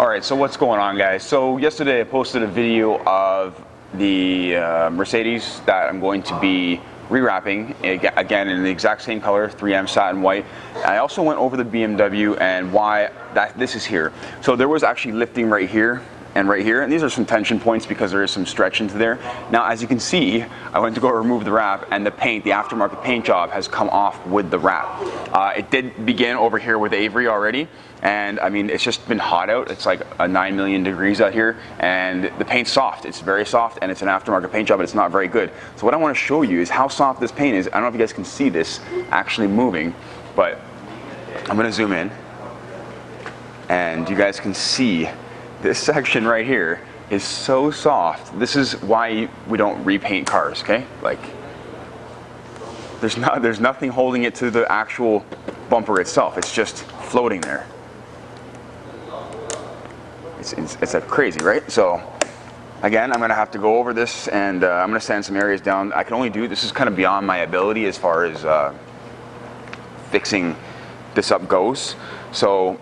Alright, so what's going on, guys? So yesterday I posted a video of the Mercedes that I'm going to be rewrapping, again in the exact same color, 3M satin white. I also went over the BMW and why this is here. So there was actually lifting right here and right here, and these are some tension points because there is some stretch into there. Now, as you can see, I went to go remove the wrap, and the paint, the aftermarket paint job, has come off with the wrap. It did begin over here with Avery already, and I mean, it's just been hot out. It's like 9 million degrees out here, and the paint's soft. It's very soft, and it's an aftermarket paint job, but it's not very good. So what I want to show you is how soft this paint is. I don't know if you guys can see this actually moving, but I'm going to zoom in, and you guys can see this section right here is so soft. This is why we don't repaint cars, okay? Like, there's nothing holding it to the actual bumper itself. It's just floating there. It's crazy, right? So again, I'm gonna have to go over this, and I'm gonna sand some areas down. I can only do, this is kind of beyond my ability as far as fixing this up goes. So,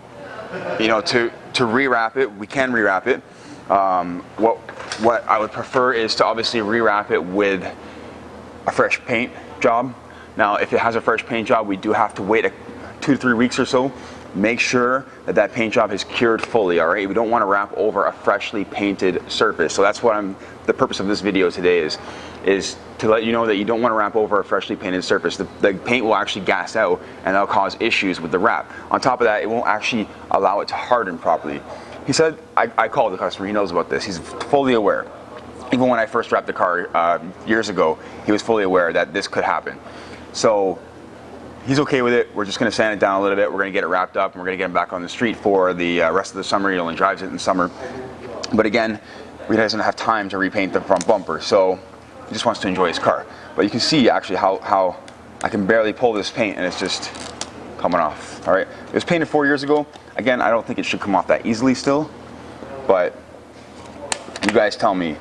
you know, to rewrap it, we can rewrap it. What I would prefer is to obviously rewrap it with a fresh paint job. Now, if it has a fresh paint job, we do have to wait 2 to 3 weeks or so. Make sure that that paint job is cured fully, all right? We don't want to wrap over a freshly painted surface. So that's what the purpose of this video today is to let you know that you don't want to wrap over a freshly painted surface. The paint will actually gas out, and that'll cause issues with the wrap. On top of that, it won't actually allow it to harden properly. He said, I called the customer, he knows about this, he's fully aware. Even when I first wrapped the car years ago, he was fully aware that this could happen. So he's okay with it. We're just going to sand it down a little bit. We're going to get it wrapped up, and we're going to get him back on the street for the rest of the summer. He only drives it in the summer. But again, he doesn't have time to repaint the front bumper, so he just wants to enjoy his car. But you can see actually how I can barely pull this paint, and it's just coming off. All right, it was painted 4 years ago. Again, I don't think it should come off that easily still, but you guys tell me.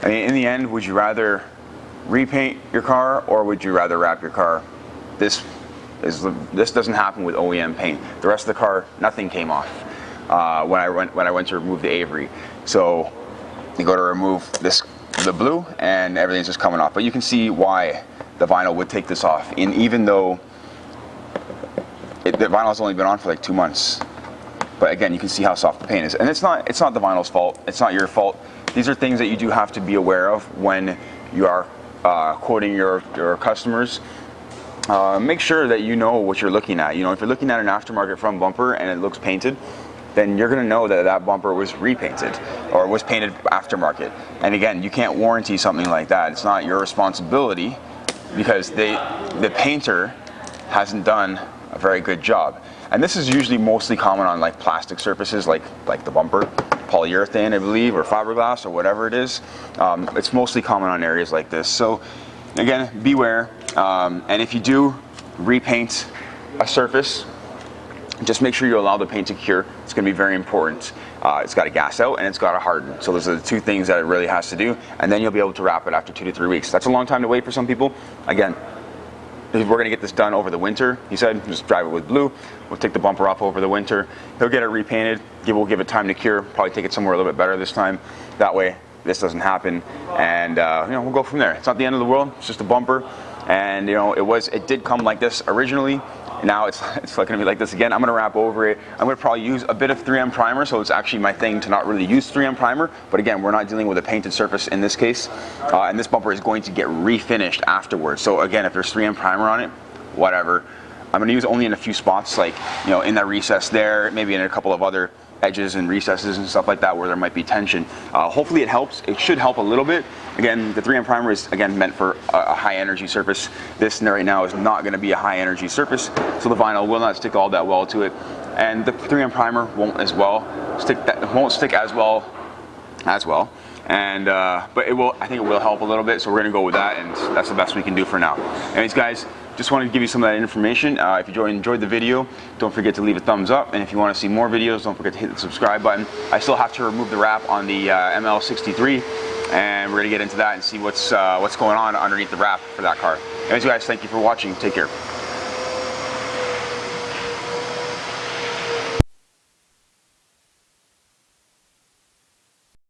I mean, in the end, would you rather repaint your car, or would you rather wrap your car? This doesn't happen with OEM paint. The rest of the car, nothing came off when I went to remove the Avery. So you go to remove the blue, and everything's just coming off. But you can see why the vinyl would take this off. And even though the vinyl has only been on for like 2 months, but again, you can see how soft the paint is. And it's not the vinyl's fault. It's not your fault. These are things that you do have to be aware of when you are quoting your customers. Make sure that you know what you're looking at. You know, if you're looking at an aftermarket front bumper and it looks painted, then you're going to know that that bumper was repainted or was painted aftermarket. And again, you can't warranty something like that. It's not your responsibility because the painter hasn't done a very good job. And this is usually mostly common on like plastic surfaces, like the bumper, polyurethane, I believe, or fiberglass, or whatever it is. It's mostly common on areas like this. So again, beware. And if you do repaint a surface, just make sure you allow the paint to cure. It's going to be very important. It's got to gas out, and it's got to harden. So those are the 2 things that it really has to do, and then you'll be able to wrap it after 2 to 3 weeks. That's a long time to wait for some people. Again, if we're going to get this done over the winter, he said, just drive it with blue. We'll take the bumper off over the winter. He'll get it repainted. We'll give it time to cure. Probably take it somewhere a little bit better this time. That way, this doesn't happen, and you know, we'll go from there. It's not the end of the world. It's just a bumper, and you know, it did come like this originally. Now it's going to be like this again. I'm going to wrap over it. I'm going to probably use a bit of 3M primer, so it's actually my thing to not really use 3M primer. But again, we're not dealing with a painted surface in this case, and this bumper is going to get refinished afterwards. So again, if there's 3M primer on it, whatever. I'm going to use it only in a few spots, like, you know, in that recess there, maybe in a couple of other edges and recesses and stuff like that where there might be tension. Hopefully it helps. It should help a little bit. Again, the 3M primer is again meant for a high energy surface. This right now is not going to be a high energy surface, so the vinyl will not stick all that well to it, and the 3M primer won't as well stick as well. And but it will. I think it will help a little bit. So we're going to go with that, and that's the best we can do for now. Anyways, guys, just wanted to give you some of that information. If you enjoyed the video, don't forget to leave a thumbs up. And if you want to see more videos, don't forget to hit the subscribe button. I still have to remove the wrap on the ML63, and we're going to get into that and see what's going on underneath the wrap for that car. Anyways, guys, thank you for watching. Take care.